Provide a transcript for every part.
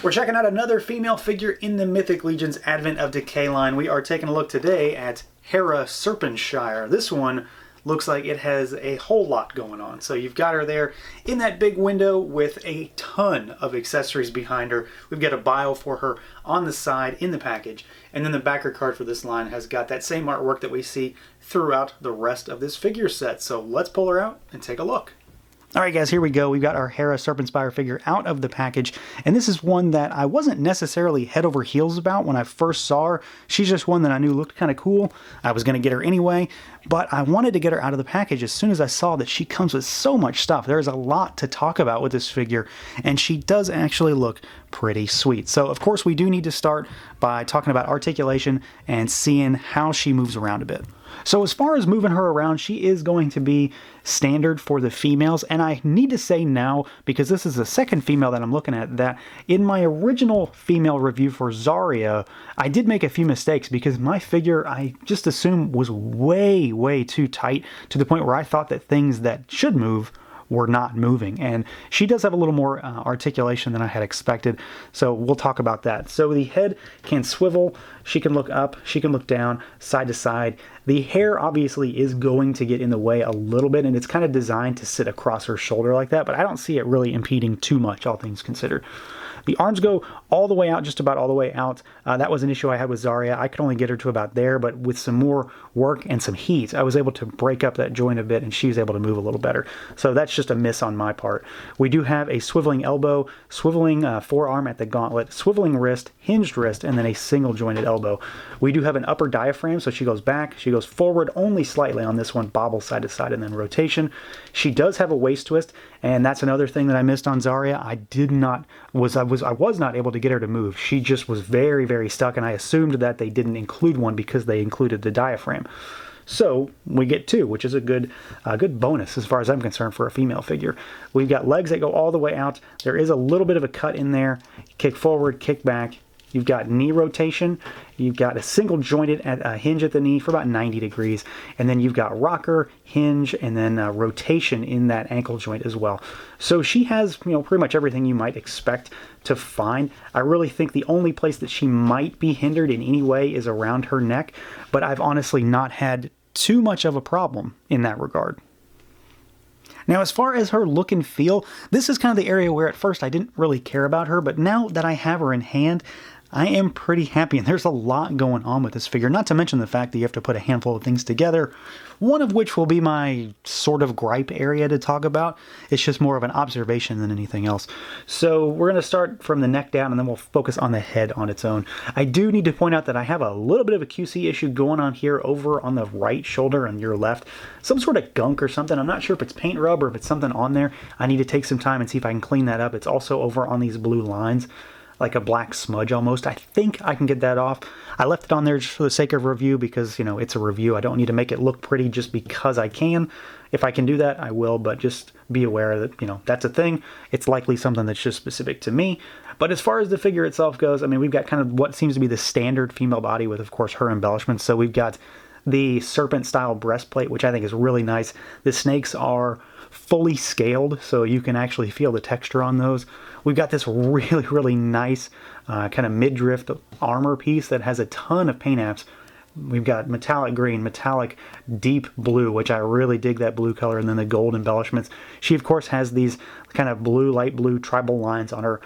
We're checking out another female figure in the Mythic Legion's Advent of Decay line. We are taking a look today at HERRA SERPENSPIRE. This one looks like it has a whole lot going on. So you've got her there in that big window with a ton of accessories behind her. We've got a bio for her on the side in the package. And then the backer card for this line has got that same artwork that we see throughout the rest of this figure set. So let's pull her out and take a look. Alright guys, here we go. We've got our HERRA SERPENSPIRE figure out of the package, and this is one that I wasn't necessarily head over heels about when I first saw her. She's just one that I knew looked kind of cool. I was going to get her anyway, but I wanted to get her out of the package as soon as I saw that she comes with so much stuff. There's a lot to talk about with this figure, and she does actually look pretty sweet. So of course we do need to start by talking about articulation and seeing how she moves around a bit. So as far as moving her around, she is going to be standard for the females, and I need to say now, because this is the second female that I'm looking at, that in my original female review for Zarya, I did make a few mistakes because my figure I just assumed was way too tight to the point where I thought that things that should move were not moving, and she does have a little more articulation than I had expected, so we'll talk about that. So the head can swivel, she can look up, she can look down, side to side. The hair obviously is going to get in the way a little bit, and it's kind of designed to sit across her shoulder like that, but I don't see it really impeding too much, all things considered. The arms go all the way out, just about all the way out. That was an issue I had with Zarya. I could only get her to about there, but with some more work and some heat, I was able to break up that joint a bit, and she was able to move a little better. So that's just a miss on my part. We do have a swiveling elbow, swiveling forearm at the gauntlet, swiveling wrist, hinged wrist, and then a single jointed elbow. We do have an upper diaphragm, so she goes back, she goes forward only slightly on this one, bobble side to side, and then rotation. She does have a waist twist, and that's another thing that I missed on Zarya. I was not able to get her to move. She just was very stuck, and I assumed that they didn't include one because they included the diaphragm. So we get two, which is a good bonus as far as I'm concerned for a female figure. We've got legs that go all the way out. There is a little bit of a cut in there. Kick forward, kick back. You've got knee rotation, you've got a single jointed hinge at the knee for about 90 degrees, and then you've got rocker, hinge, and then rotation in that ankle joint as well. So she has, pretty much everything you might expect to find. I really think the only place that she might be hindered in any way is around her neck, but I've honestly not had too much of a problem in that regard. Now, as far as her look and feel, this is kind of the area where at first I didn't really care about her, but now that I have her in hand, I am pretty happy, and there's a lot going on with this figure, not to mention the fact that you have to put a handful of things together, one of which will be my sort of gripe area to talk about. It's just more of an observation than anything else. So we're going to start from the neck down, and then we'll focus on the head on its own. I do need to point out that I have a little bit of a QC issue going on here over on the right shoulder on your left. Some sort of gunk or something. I'm not sure if it's paint rub or if it's something on there. I need to take some time and see if I can clean that up. It's also over on these blue lines, like a black smudge almost. I think I can get that off. I left it on there just for the sake of review because, it's a review. I don't need to make it look pretty just because I can. If I can do that, I will, but just be aware that, that's a thing. It's likely something that's just specific to me. But as far as the figure itself goes, we've got kind of what seems to be the standard female body with, of course, her embellishments. So we've got the serpent-style breastplate, which I think is really nice. The snakes are fully scaled, so you can actually feel the texture on those. We've got this really nice kind of midriff armor piece that has a ton of paint apps. We've got metallic green, metallic deep blue, which I really dig that blue color, and then the gold embellishments. She, of course, has these kind of light blue tribal lines on her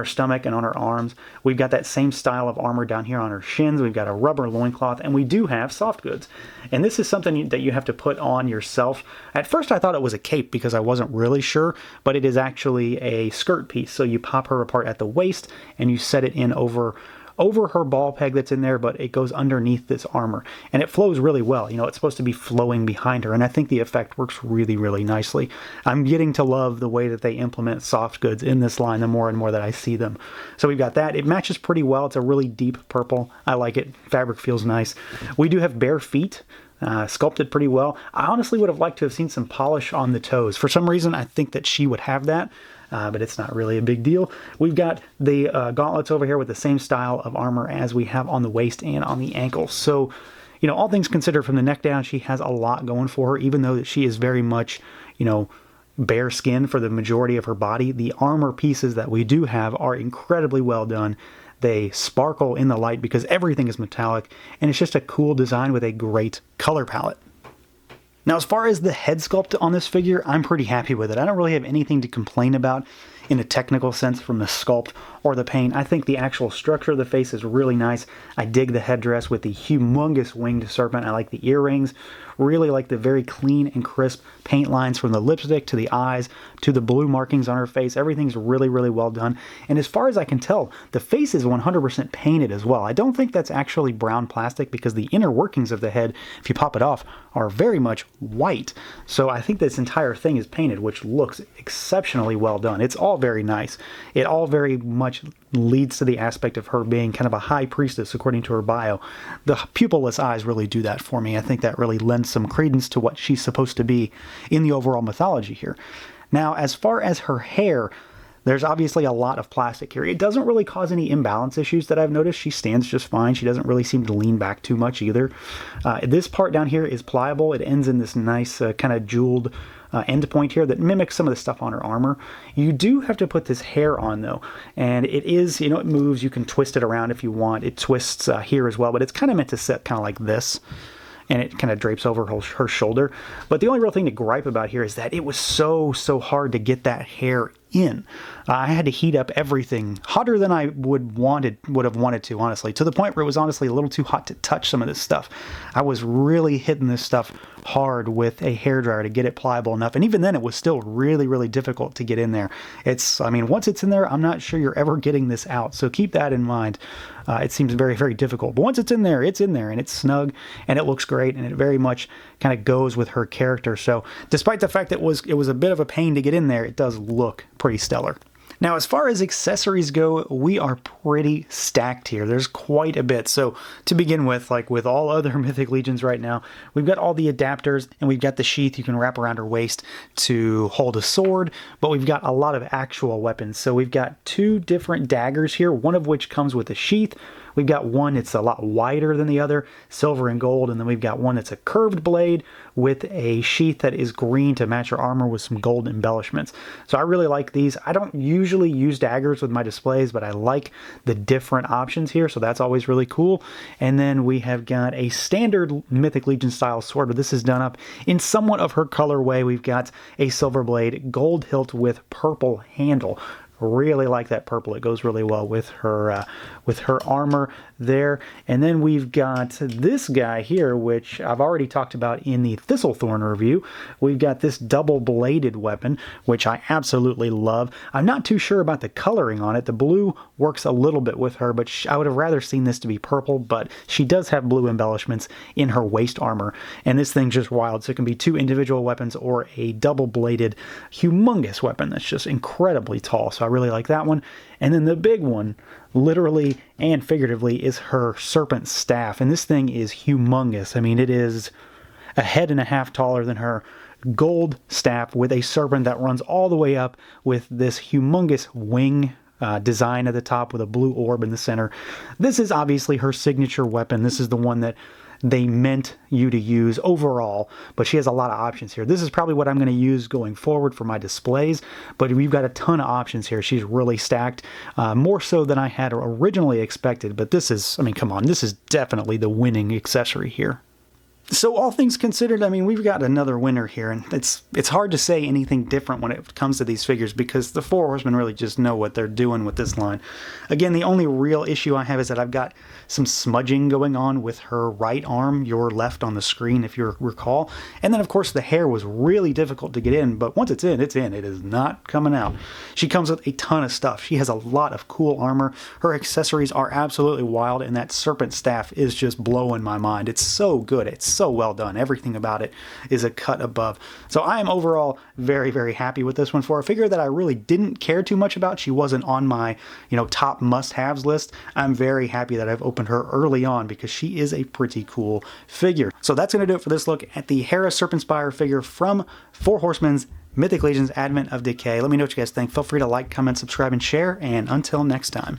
stomach and on her arms. We've got that same style of armor down here on her shins. We've got a rubber loincloth, and we do have soft goods. And this is something that you have to put on yourself. At first I thought it was a cape because I wasn't really sure, but it is actually a skirt piece. So you pop her apart at the waist and you set it in over her ball peg that's in there, but it goes underneath this armor. And it flows really well. It's supposed to be flowing behind her, and I think the effect works really nicely. I'm getting to love the way that they implement soft goods in this line the more and more that I see them. So we've got that. It matches pretty well. It's a really deep purple. I like it. Fabric feels nice. We do have bare feet. Sculpted pretty well. I honestly would have liked to have seen some polish on the toes. For some reason, I think that she would have that. But it's not really a big deal. We've got the gauntlets over here with the same style of armor as we have on the waist and on the ankles. So, all things considered, from the neck down, she has a lot going for her, even though she is very much, bare skin for the majority of her body. The armor pieces that we do have are incredibly well done. They sparkle in the light because everything is metallic, and it's just a cool design with a great color palette. Now, as far as the head sculpt on this figure, I'm pretty happy with it. I don't really have anything to complain about in a technical sense from the sculpt or the paint. I think the actual structure of the face is really nice. I dig the headdress with the humongous winged serpent. I like the earrings. Really like the very clean and crisp paint lines from the lipstick to the eyes to the blue markings on her face. Everything's really, really well done. And as far as I can tell, the face is 100% painted as well. I don't think that's actually brown plastic because the inner workings of the head, if you pop it off, are very much white. So I think this entire thing is painted, which looks exceptionally well done. It's all very nice. It all very much leads to the aspect of her being kind of a high priestess, according to her bio. The pupilless eyes really do that for me. I think that really lends some credence to what she's supposed to be in the overall mythology here. Now, as far as her hair, there's obviously a lot of plastic here. It doesn't really cause any imbalance issues that I've noticed. She stands just fine. She doesn't really seem to lean back too much either. This part down here is pliable. It ends in this nice kind of jeweled end point here that mimics some of the stuff on her armor. You do have to put this hair on though, and it is, it moves. You can twist it around if you want. It twists here as well, but it's kind of meant to sit kind of like this, and it kind of drapes over her shoulder. But the only real thing to gripe about here is that it was so hard to get that hair in. I had to heat up everything hotter than I would have wanted to, honestly, to the point where it was honestly a little too hot to touch some of this stuff. I was really hitting this stuff hard with a hairdryer to get it pliable enough, and even then it was still really difficult to get in there. I mean, once it's in there, I'm not sure you're ever getting this out, so keep that in mind. It seems very difficult, but once it's in there, and it's snug, and it looks great, and it very much kind of goes with her character. So despite the fact that it was a bit of a pain to get in there, it does look pretty stellar. Now, as far as accessories go, we are pretty stacked here. There's quite a bit. So to begin with, like with all other Mythic Legions right now, we've got all the adapters, and we've got the sheath you can wrap around her waist to hold a sword, but we've got a lot of actual weapons. So we've got 2 different daggers here, one of which comes with a sheath. We've got one that's a lot wider than the other, silver and gold, and then we've got one that's a curved blade with a sheath that is green to match her armor with some gold embellishments. So I really like these. I don't usually use daggers with my displays, but I like the different options here, so that's always really cool. And then we have got a standard Mythic Legion style sword, but this is done up in somewhat of her colorway. We've got a silver blade, gold hilt with purple handle. Really like that purple. It goes really well with her armor there. And then we've got this guy here, which I've already talked about in the Thistlethorn review. We've got this double-bladed weapon, which I absolutely love. I'm not too sure about the coloring on it. The blue works a little bit with her, but I would have rather seen this to be purple, but she does have blue embellishments in her waist armor. And this thing's just wild, so it can be 2 individual weapons or a double-bladed, humongous weapon that's just incredibly tall. So I really like that one. And then the big one, literally and figuratively, is her serpent staff. And this thing is humongous. I mean, it is a head and a half taller than her. Gold staff with a serpent that runs all the way up with this humongous wing design at the top with a blue orb in the center. This is obviously her signature weapon. This is the one that they meant you to use overall, but she has a lot of options here. This is probably what I'm going to use going forward for my displays, but we've got a ton of options here. She's really stacked, more so than I had originally expected, but this is, I mean, come on, this is definitely the winning accessory here. So all things considered, I mean, we've got another winner here, and it's hard to say anything different when it comes to these figures because the 4 Horsemen really just know what they're doing with this line. Again, the only real issue I have is that I've got some smudging going on with her right arm, your left on the screen, if you recall. And then, of course, the hair was really difficult to get in, but once it's in, it's in. It is not coming out. She comes with a ton of stuff. She has a lot of cool armor. Her accessories are absolutely wild, and that serpent staff is just blowing my mind. It's so good. It's so well done. Everything about it is a cut above. So I am overall very happy with this one. For a figure that I really didn't care too much about, she wasn't on my top must-haves list, I'm very happy that I've opened her early on because she is a pretty cool figure. So that's going to do it for this look at the HERRA Serpenspire figure from 4 Horsemen's Mythic Legions Advent of Decay. Let me know what you guys think. Feel free to like, comment, subscribe, and share, and until next time.